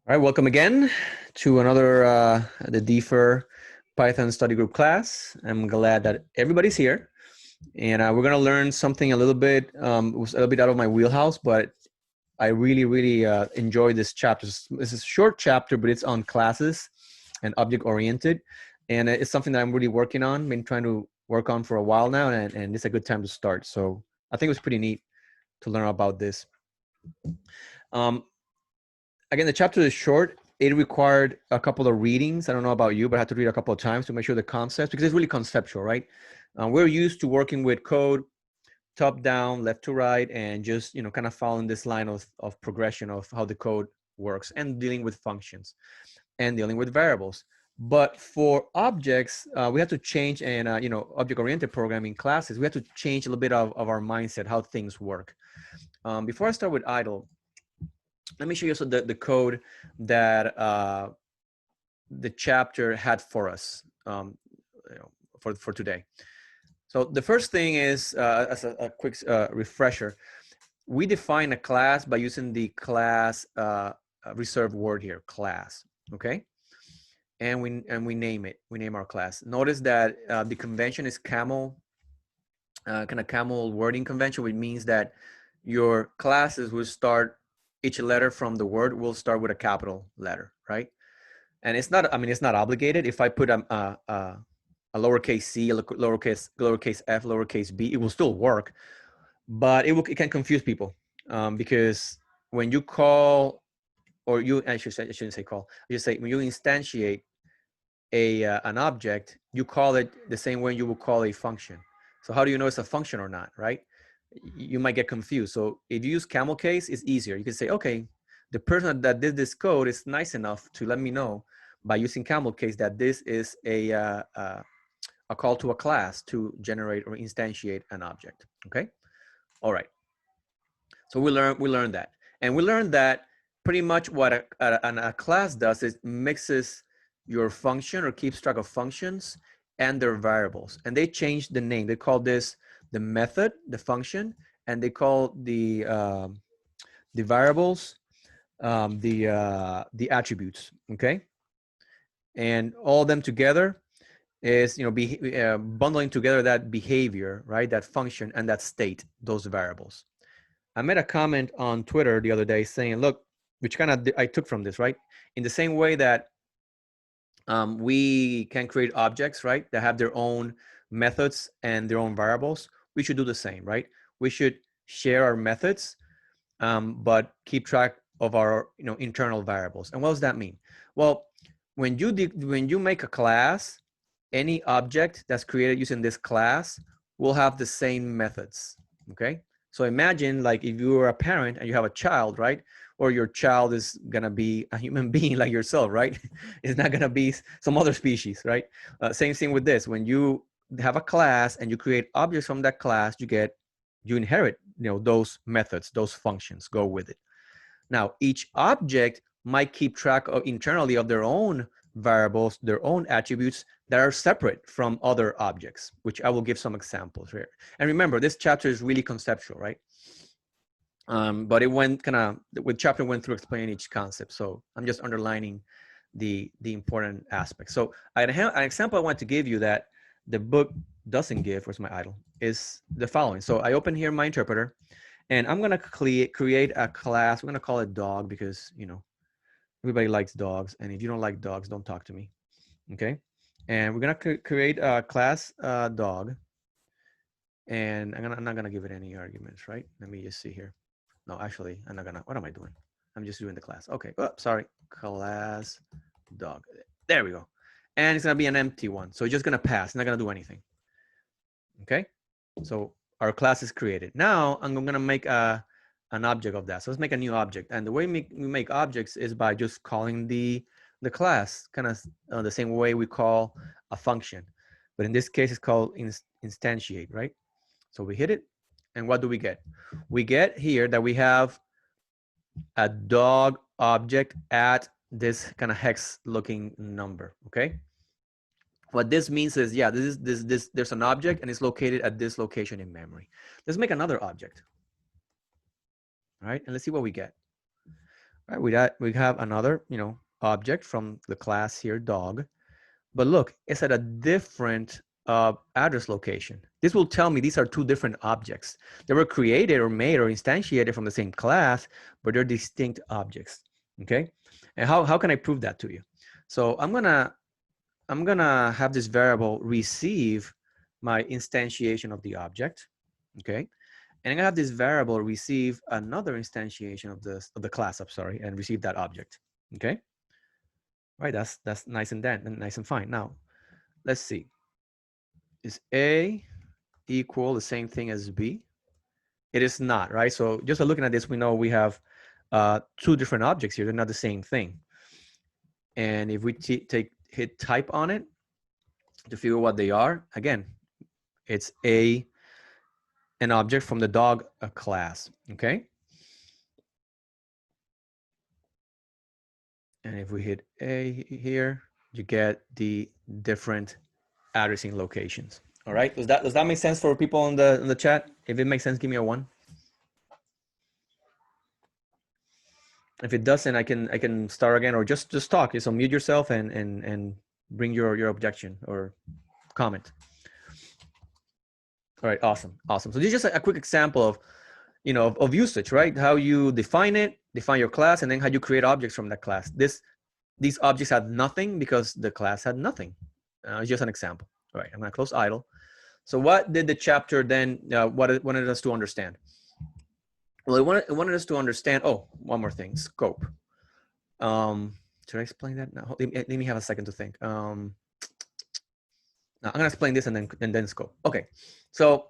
All right, welcome again to another the DFIR Python study group class. I'm glad that everybody's here, and we're gonna learn something a little bit. It was a little bit out of my wheelhouse, but I really enjoyed this chapter. This is a short chapter, but it's on classes and object oriented, and it's something that I'm really working on. Been trying to work on for a while now, and it's a good time to start. So I think it was pretty neat to learn about this. Um, Again, the chapter is short. It required a couple of readings. I don't know about you, but I had to read a couple of times to make sure the concepts, because it's really conceptual, right? We're used to working with code top down, left to right, and just, kind of following this line of progression of how the code works and dealing with functions and dealing with variables. But for objects, we have to change, and, object-oriented programming classes, we have to change a little bit of our mindset, how things work. Before I start with idle, let me show you the code that the chapter had for us for today. So the first thing is, as a quick refresher, we define a class by using the class reserved word here, class, okay? And we name it. We name our class. Notice that the convention is camel, kind of camel wording convention, which means that your classes will start, each letter from the word will start with a capital letter, right? And it's not, it's not obligated. If I put a lowercase c, a lowercase f, lowercase b, it will still work, but it can confuse people, because when you call, or I shouldn't say call, I just say when you instantiate an object, you call it the same way you will call a function. So how do you know it's a function or not, right? You might get confused. So if you use camel case, it's easier. You can say, okay, the person that did this code is nice enough to let me know by using camel case that this is a call to a class to generate or instantiate an object. Okay, all right. So we learned that, and we learned that pretty much what a class does is mixes your function or keeps track of functions and their variables, and they changed the name. They call this the method, the function, and they call the variables the attributes. Okay, and all of them together is bundling together that behavior, right? That function and that state, those variables. I made a comment on Twitter the other day saying, look, which kind of I took from this, right? In the same way that we can create objects, right, that have their own methods and their own variables, we should do the same, right? We should share our methods, but keep track of our internal variables. And what does that mean? Well, when you make a class, any object that's created using this class will have the same methods. Okay, so imagine like if you were a parent and you have a child, right? Or your child is gonna be a human being like yourself, right? It's not gonna be some other species, right? Same thing with this. When you have a class and you create objects from that class, you inherit those methods, those functions go with it. Now each object might keep track of internally of their own variables, their own attributes that are separate from other objects, which I will give some examples here. And remember, this chapter is really conceptual, right? But it went the chapter went through explaining each concept. So I'm just underlining the important aspects. So an example I want to give you that the book doesn't give, where's my idle, is the following. So I open here my interpreter, and I'm gonna create a class. We're gonna call it dog because everybody likes dogs, and if you don't like dogs, don't talk to me. Okay, and we're gonna create a class dog, and I'm not gonna give it any arguments, right? Let me just see here. No, actually, I'm not gonna. What am I doing? I'm just doing the class. Okay. Oh, sorry. Class dog. There we go. And it's gonna be an empty one, so it's just gonna pass. It's not gonna do anything. Okay. So our class is created. Now I'm gonna make an object of that. So let's make a new object. And the way we make objects is by just calling the class, kind of the same way we call a function. But in this case, it's called instantiate, right? So we hit it, and what do we get? We get here that we have a dog object at this kind of hex looking number. Okay, what this means is, yeah, there's an object and it's located at this location in memory. Let's make another object. All right, and let's see what we get. Right, we have another, object from the class here, dog. But look, it's at a different address location. This will tell me these are two different objects. They were created or made or instantiated from the same class, but they're distinct objects. Okay, and how can I prove that to you? So I'm gonna have this variable receive my instantiation of the object. Okay, and I'm gonna have this variable receive another instantiation of the class. I'm sorry, and receive that object. Okay, right. That's nice and nice and fine. Now let's see. Is A equal the same thing as B? It is not, right? So just by looking at this, we know we have two different objects here. They're not the same thing. And if we hit type on it to figure what they are, again, it's an object from the dog class, okay? And if we hit A here, you get the different addressing locations. All right, does that make sense for people in the chat? If it makes sense, give me a 1. If it doesn't, I can start again, or just talk. Just unmute yourself and bring your objection or comment. All right, awesome. So this is just a quick example of of usage, right? How you define your class, and then how you create objects from that class. These objects had nothing because the class had nothing. It's just an example. All right, I'm gonna close idle. So what did the chapter then what it wanted us to understand? Well, it wanted us to understand. Oh, one more thing, scope. Should I explain that now? Let me have a second to think. No, I'm gonna explain this and then scope. Okay, so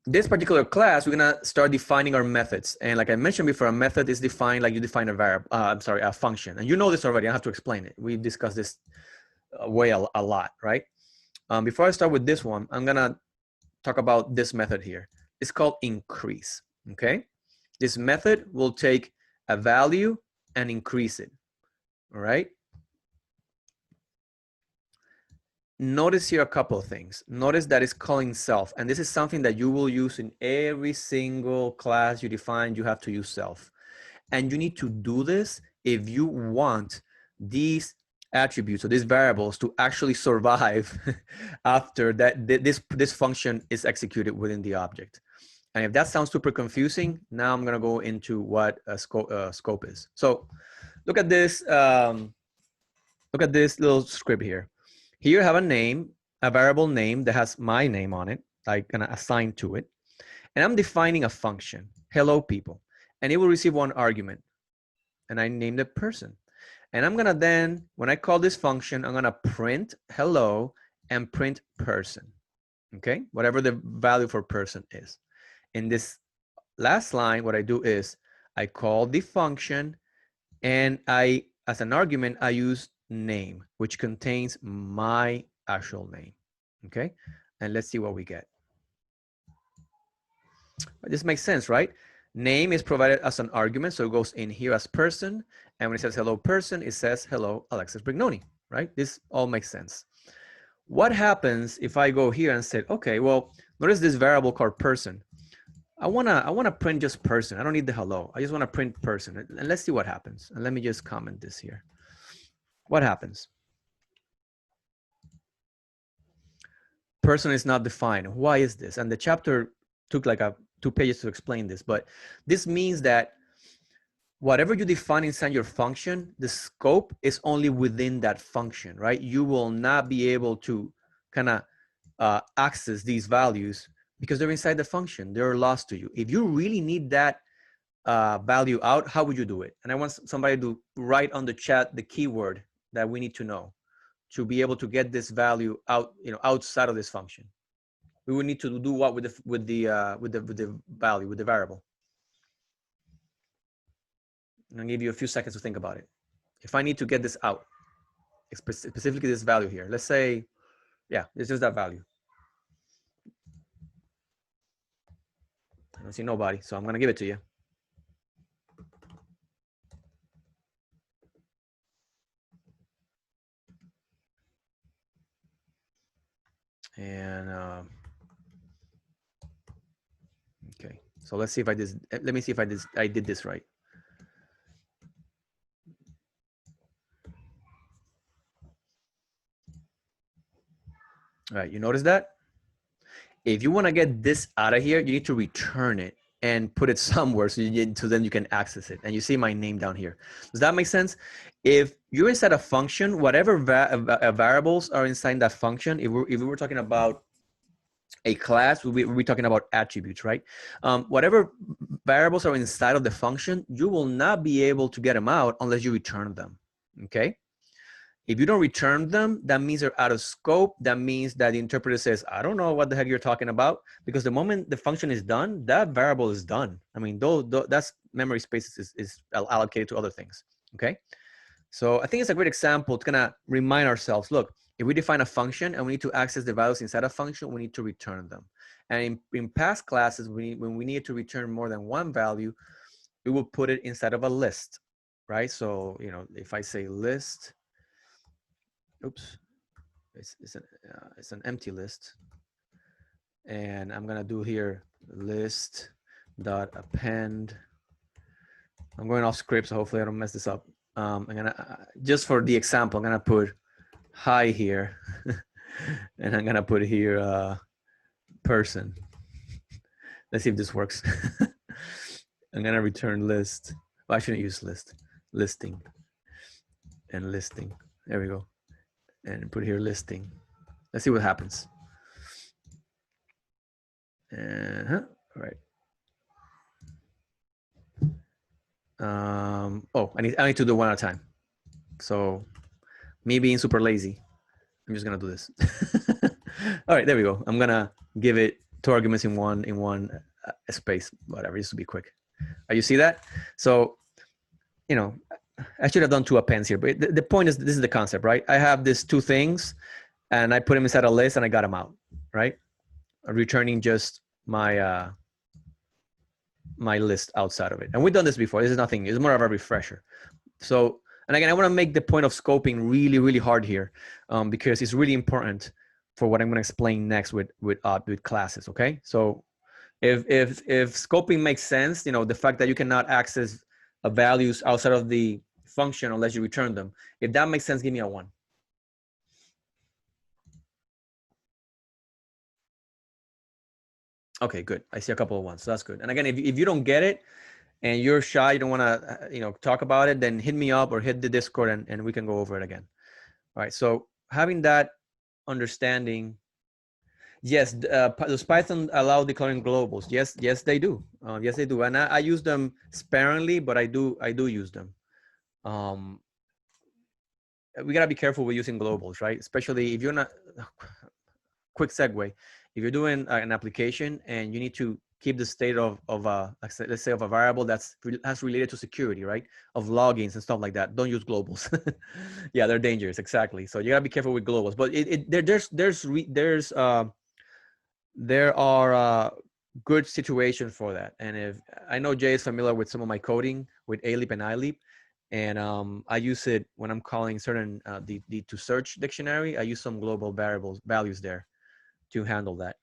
this particular class, we're gonna start defining our methods. And like I mentioned before, a method is defined like you define a variable. A function. And you know this already. I have to explain it. We've discussed this way a lot, right? Before I start with this one, I'm gonna talk about this method here. It's called increase. Okay, this method will take a value and increase it. All right. Notice here a couple of things. Notice that it's calling self, and this is something that you will use in every single class you define. You have to use self, and you need to do this if you want these attributes or these variables to actually survive after that this function is executed within the object. And if that sounds super confusing, now I'm going to go into what a scope is. So look at this. Look at this little script here. Here I have a name, a variable name that has my name on it. I'm gonna assign to it. And I'm defining a function, hello people. And it will receive one argument. And I named it person. And I'm gonna then, when I call this function, I'm gonna print hello and print person. Okay, whatever the value for person is. In this last line, what I do is I call the function and as an argument, I use name, which contains my actual name. Okay, and let's see what we get. This makes sense, right? Name is provided as an argument, so it goes in here as person, and when it says hello person, it says hello Alexis Brignoni, right? This all makes sense. What happens if I go here and say, okay, well, notice this variable called person. I wanna print just person. I don't need the hello. I just wanna print person, and let's see what happens. And let me just comment this here. What happens? Person is not defined. Why is this? And the chapter took like 2 pages to explain this, but this means that whatever you define inside your function, the scope is only within that function, right? You will not be able to kind of access these values because they're inside the function. They're lost to you. If you really need that value out, how would you do it? And I want somebody to write on the chat the keyword that we need to know to be able to get this value out, outside of this function. We would need to do what with the value, with the variable. And I'll give you a few seconds to think about it. If I need to get this out, specifically this value here, let's say, yeah, this is that value. I don't see nobody, so I'm gonna give it to you. And okay, so let's see if I did. Let me see if I did this right. All right, you notice that? If you want to get this out of here, you need to return it and put it somewhere so then you can access it. And you see my name down here. Does that make sense? If you're inside a function, whatever variables are inside that function, if we were talking about a class, we'll be talking about attributes, right? Whatever variables are inside of the function, you will not be able to get them out unless you return them, okay? If you don't return them, that means they're out of scope. That means that the interpreter says, I don't know what the heck you're talking about, because the moment the function is done, that variable is done. I mean, that's memory space is allocated to other things, okay? So I think it's a great example to kind of remind ourselves, look, if we define a function and we need to access the values inside a function, we need to return them. And in past classes, when we need to return more than one value, we will put it inside of a list, right? So, you know, if I say list, oops, it's an empty list, and I'm gonna do here list dot append. I'm going off script, so hopefully I don't mess this up. I'm gonna just for the example, I'm gonna put hi here, and I'm gonna put here person. Let's see if this works. I'm gonna return list. Well, I shouldn't use list. Listing and listing. There we go. And put here listing. Let's see what happens. All right. Oh, I need to do one at a time. So me being super lazy, I'm just gonna do this. All right, there we go. I'm gonna give it two arguments in one space, whatever, just to be quick. You see that? So, you know, I should have done two appends here, but the point is, this is the concept, right? I have these two things, and I put them inside a list, and I got them out, right? Returning just my my list outside of it. And we've done this before. This is nothing. It's more of a refresher. So, and again, I want to make the point of scoping really, really hard here, because it's really important for what I'm going to explain next with classes. Okay, so if scoping makes sense, you know, the fact that you cannot access values outside of the function unless you return them. If that makes sense, give me a 1. Okay, good. I see a couple of 1s, so that's good. And again, if you don't get it and you're shy, you don't want to, you know, talk about it, then hit me up or hit the Discord and we can go over it again. All right. So having that understanding, yes, does Python allow declaring globals? Yes, they do. Yes, they do. And I use them sparingly, but I do use them. We gotta be careful with using globals, right? Especially if you're not. Quick segue. If you're doing an application and you need to keep the state of let's say of a variable that's related to security, right? Of logins and stuff like that, don't use globals. Yeah, they're dangerous. Exactly. So you gotta be careful with globals. But there are good situations for that. And if I know Jay is familiar with some of my coding with ALEAP and ILEAP, and I use it when I'm calling certain the to search dictionary. I use some global values there to handle that.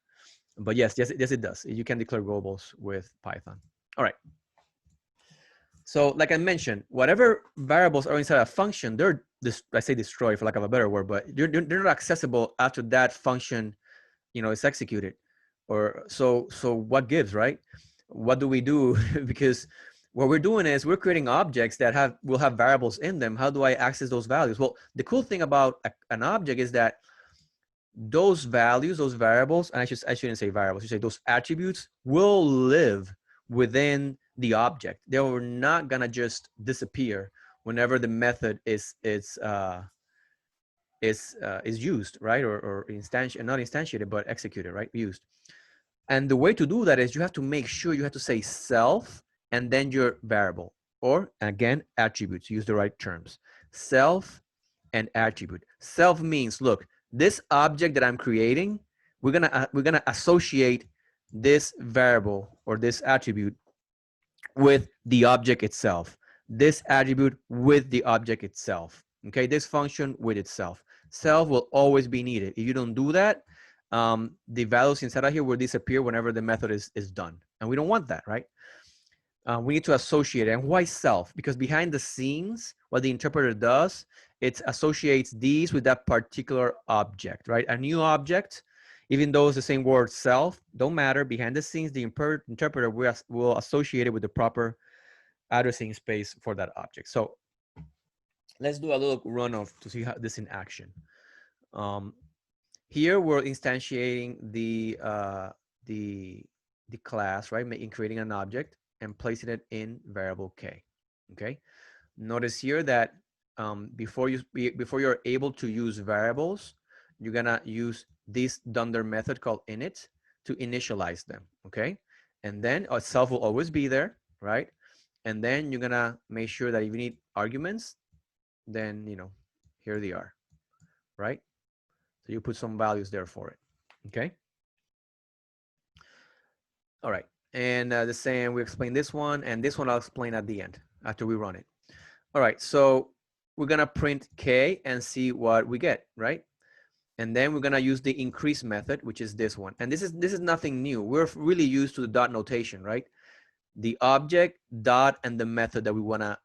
But yes, it does. You can declare globals with Python. All right. So like I mentioned, whatever variables are inside a function, they're I say destroyed for lack of a better word, but they're not accessible after that function, you know, is executed. Or so what gives, right? What do we do? Because what we're doing is we're creating objects that will have variables in them. How do I access those values? Well, the cool thing about an object is that those values, those variables, and I shouldn't say variables, you say those attributes will live within the object. They are not gonna just disappear whenever the method is used, right? Or not instantiated, but executed, right? Used. And the way to do that is you have to make sure you have to say self and then your variable, or again, attributes. Use the right terms. Self and attribute. Self means, look, this object that I'm creating, we're gonna associate this variable or this attribute with the object itself. This attribute with the object itself. Okay, this function with itself. Self will always be needed. If you don't do that, the values inside of here will disappear whenever the method is done. And we don't want that, right? We need to associate it. And why self? Because behind the scenes, what the interpreter does it associates these with that particular object, right? A new object, even though it's the same word self, don't matter. Behind the scenes, the interpreter will associate it with the proper addressing space for that object. So let's do a little run of to see how this in action. Here we're instantiating the class, right? Creating an object and placing it in variable k. Okay. Notice here that before you're able to use variables, you're gonna use this dunder method called init to initialize them. Okay. And then itself will always be there, right? And then you're gonna make sure that if you need arguments, then here they are, right? So you put some values there for it. Okay. All right. And the same, we explain this one, and this one I'll explain at the end after we run it. All right. So we're gonna print k and see what we get, right? And then we're gonna use the increase method, which is this one. And this is nothing new. We're really used to the dot notation, right? The object, dot, and the method that we wanna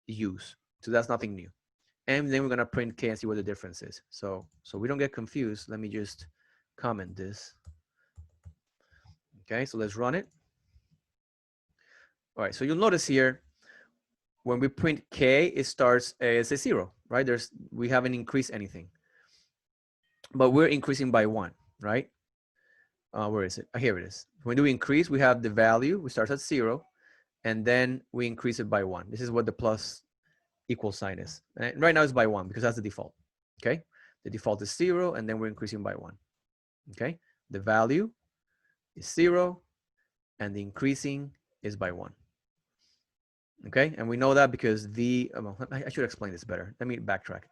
use. So that's nothing new. And then we're gonna print k and see what the difference is. So we don't get confused, let me just comment this. Okay, so let's run it. All right, so you'll notice here, when we print k, it starts as a 0, right? We haven't increased anything, but we're increasing by 1, right? Where is it? Here it is. When we increase, we have the value, we start at 0, and then we increase it by 1. This is what the plus equal sign is. And right now it's by 1 because that's the default. Okay, the default is 0, and then we're increasing by 1. Okay, the value is 0, and the increasing is by 1. Okay, and we know that because v, I should explain this better. Let me backtrack.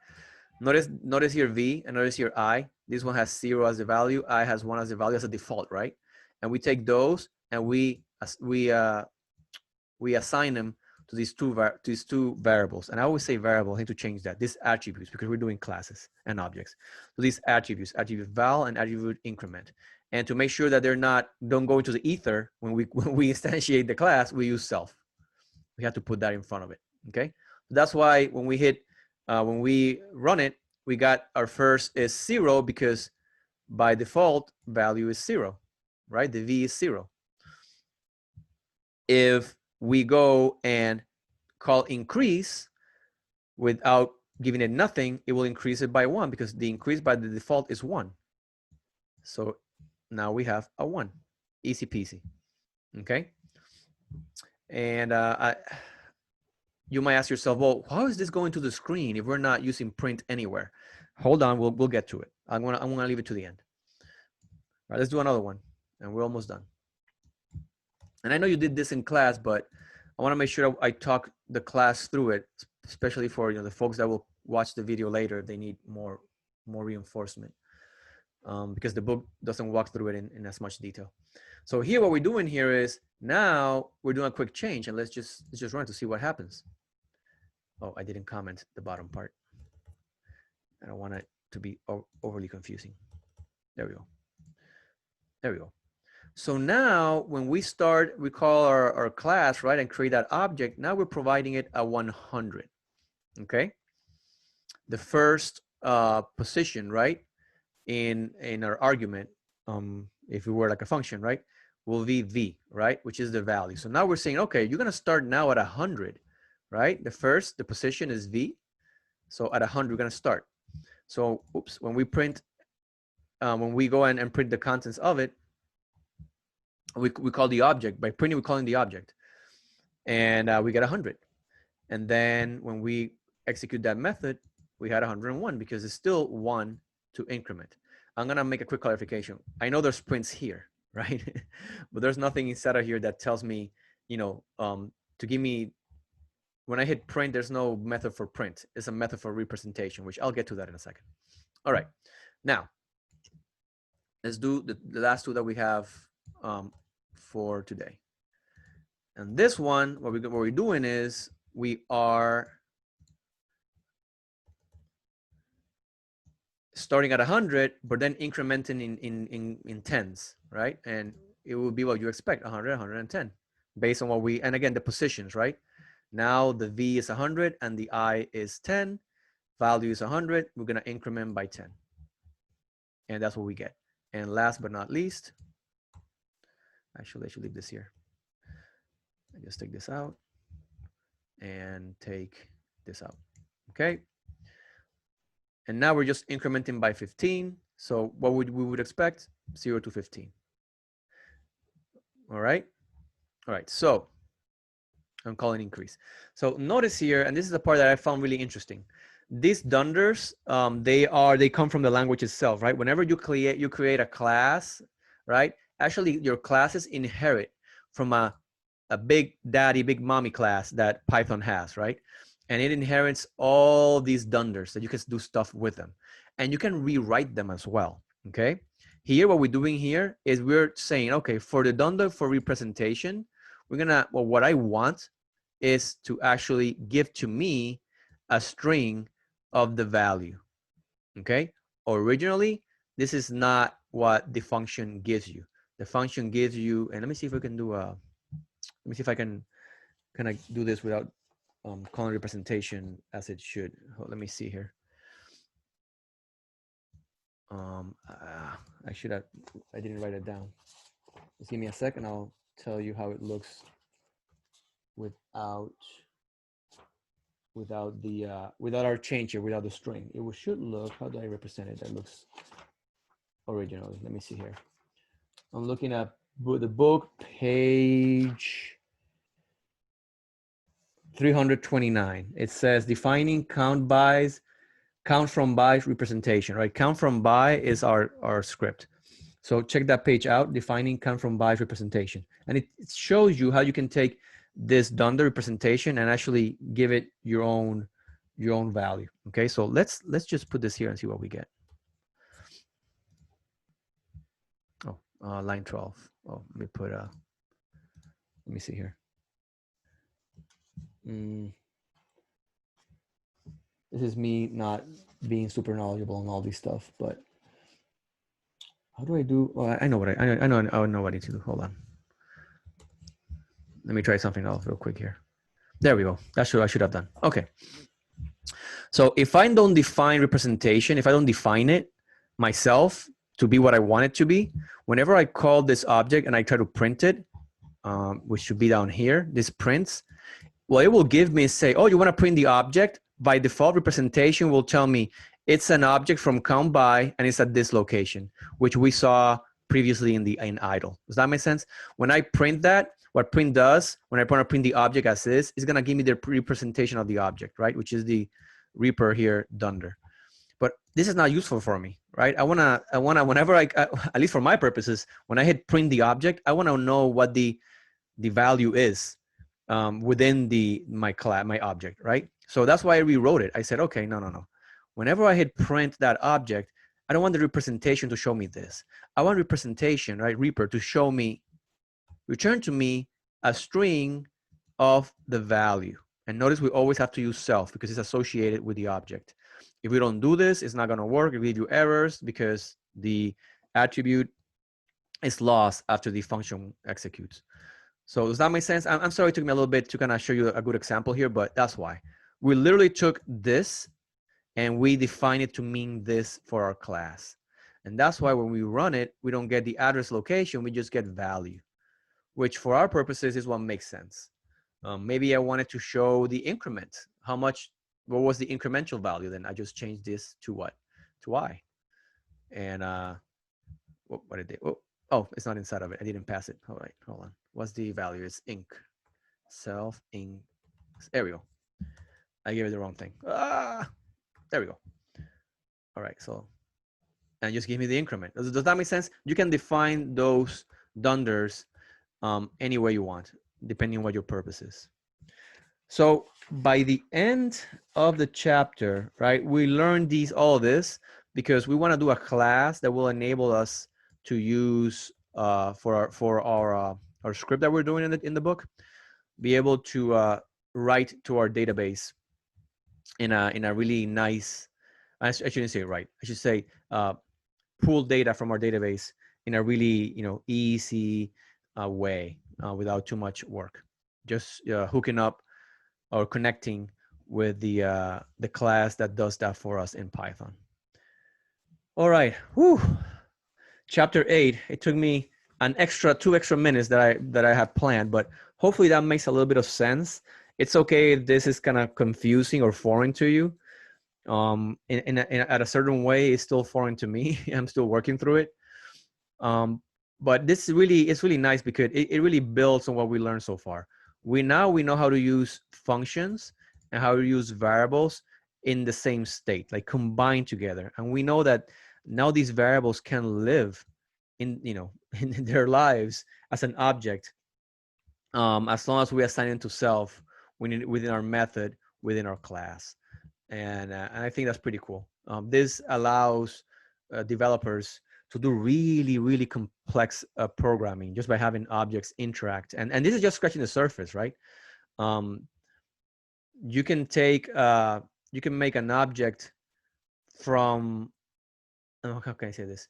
Notice here v, and notice here I. This one has 0 as the value, I has 1 as the value as a default, right? And we take those and we assign them to these two variables. And I always say variable, I need to change that. These attributes, because we're doing classes and objects. So these attributes, attribute val and attribute increment. And to make sure that don't go into the ether when we instantiate the class, we use self. We have to put that in front of it. Okay, so that's why when we run it, we got our first is 0 because by default value is 0, right? The v is 0. If we go and call increase without giving it nothing, it will increase it by 1 because the increase by the default is 1. So now we have a 1, easy peasy. Okay. And you might ask yourself, well, how is this going to the screen if we're not using print anywhere? Hold on, we'll get to it. I'm gonna leave it to the end. All right, let's do another one, and we're almost done. And I know you did this in class, but I want to make sure I talk the class through it, especially for the folks that will watch the video later. They need more reinforcement because the book doesn't walk through it in as much detail. So here, what we're doing here is now we're doing a quick change, and let's just run to see what happens. Oh, I didn't comment the bottom part. I don't want it to be overly confusing. There we go. There we go. So now when we call our class, right, and create that object, now we're providing it a 100, okay? The first position, right, in our argument, if we were like a function, right, will be v, right, which is the value. So now we're saying, okay, you're gonna start now at 100, right? The position is v, so at 100 we're gonna start. So oops, when we print, when we go and print the contents of it, we call the object. By printing, we're calling the object, and we get 100. And then when we execute that method, we had 101 because it's still 1 to increment. I'm gonna make a quick clarification. I know there's prints here, right? But there's nothing inside of here that tells me, to give me, when I hit print, there's no method for print. It's a method for representation, which I'll get to that in a second. All right, now let's do the last two that we have for today. And this one, what we're doing is we are starting at 100, but then incrementing in tens, right? And it will be what you expect, 100, 110, based on and again, the positions, right? Now the V is 100 and the I is 10. value is 100, we're going to increment by 10. And that's what we get. And last but not least, actually, I should leave this here. I just take this out and take this out. Okay. And now we're just incrementing by 15. So what we would expect? 0 to 15. All right. All right. So I'm calling increase. So notice here, and this is the part that I found really interesting. These dunders, they come from the language itself, right? Whenever you create a class, right? Actually, your classes inherit from a big daddy, big mommy class that Python has, right? And it inherits all these dunders that you can do stuff with them. And you can rewrite them as well, okay? Here, what we're doing here is we're saying, okay, for the dunder for representation, we're gonna, well, what I want is to actually give to me a string of the value, okay? Originally, this is not what the function gives you. The function gives you, and let me see if we can do a, let me see if I can kind of do this without calling representation as it should. Let me see here. I should have, I didn't write it down. Just give me a second. I'll tell you how it looks without our change here, without the string. It should look, how do I represent it? That looks originally. Let me see here. I'm looking at the book, page 329. It says defining count from by representation, right? Count from by is our script. So check that page out, defining count from by representation. And it shows you how you can take this dunder representation and actually give it your own value. Okay, so let's just put this here and see what we get. Oh, line 12. Oh, let me put let me see here. This is me not being super knowledgeable on all this stuff, but how do I do? Well, I know what I know what I need to do. Hold on. Let me try something else real quick here. There we go. That's what I should have done. Okay. So if I don't define representation, if I don't define it myself to be what I want it to be, whenever I call this object and I try to print it, which should be down here, this prints, well, it will give me, say, oh, you want to print the object? By default, representation will tell me it's an object from count by and it's at this location, which we saw previously in idle. Does that make sense? When I print that, what print does, when I want to print the object as is, it's going to give me the representation of the object, right? Which is the repr here, dunder. But this is not useful for me, right? I wanna, whenever at least for my purposes, when I hit print the object, I want to know what the value is within my object, right? So that's why I rewrote it. I said, okay, no. Whenever I hit print that object, I don't want the representation to show me this. I want representation, right? repr to show me, return to me a string of the value. And notice we always have to use self because it's associated with the object. If we don't do this, it's not going to work. It will give you errors because the attribute is lost after the function executes. So does that make sense? I'm sorry it took me a little bit to kind of show you a good example here, but that's why. We literally took this and we define it to mean this for our class. And that's why when we run it, we don't get the address location, we just get value, which for our purposes is what makes sense. Maybe I wanted to show the increment. What was the incremental value? Then I just changed this to what? To I. And what did they, oh, it's not inside of it. I didn't pass it. All right, hold on. What's the value? It's inc. Self inc. There we go. I gave it the wrong thing. There we go. All right, so, and just give me the increment. Does that make sense? You can define those dunders any way you want, depending on what your purpose is. So by the end of the chapter, right, we learned all this because we want to do a class that will enable us to use for our script that we're doing in the book, be able to write to our database in a really nice, I shouldn't say right, I should say pull data from our database in a really easy way without too much work. Just hooking up or connecting with the class that does that for us in Python. All right. Whew. Chapter 8. It took me two extra minutes that I had planned, but hopefully that makes a little bit of sense. It's okay if this is kind of confusing or foreign to you. At a certain way, it's still foreign to me. I'm still working through it. But it's really nice because it really builds on what we learned so far. We know how to use functions and how to use variables in the same state, like combined together. And we know that now these variables can live in in their lives as an object, as long as we assign it to self within our method within our class. And I think that's pretty cool. This allows developers to do really complex programming just by having objects interact. And this is just scratching the surface, right? You can make an object from, how can I say this?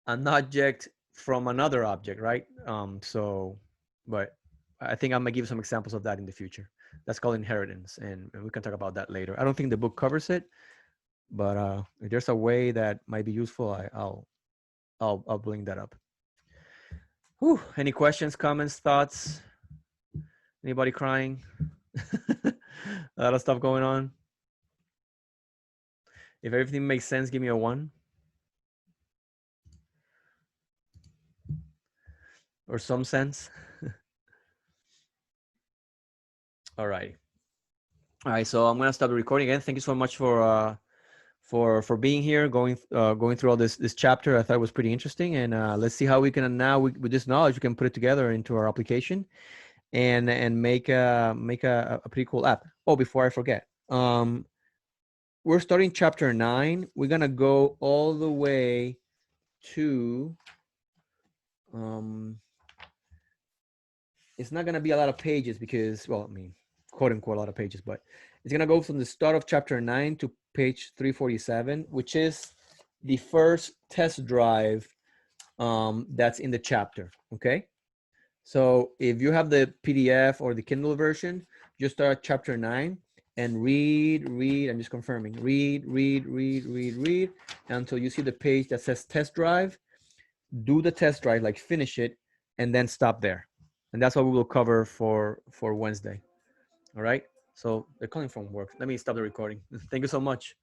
An object from another object, right? But I think I'm gonna give some examples of that in the future. That's called inheritance, and we can talk about that later. I don't think the book covers it, but if there's a way that might be useful, I'll bring that up. Whew. Any questions, comments, thoughts? Anybody crying? A lot of stuff going on. If everything makes sense, give me a 1. Or some sense. All right. All right. So I'm gonna stop the recording again. Thank you so much for being here, going through all this chapter. I thought it was pretty interesting, and let's see how we can now with this knowledge we can put it together into our application, and make a pretty cool app. Oh, before I forget, we're starting chapter 9. We're gonna go all the way to it's not gonna be a lot of pages because, well, I mean, quote unquote a lot of pages, but it's gonna go from the start of chapter 9 to page 347, which is the first test drive that's in the chapter. Okay, so if you have the PDF or the Kindle version, just start chapter 9 and read. I'm just confirming. Read until you see the page that says test drive. Do the test drive, like finish it, and then stop there. And that's what we will cover for Wednesday. All right. So they're calling from work. Let me stop the recording. Thank you so much.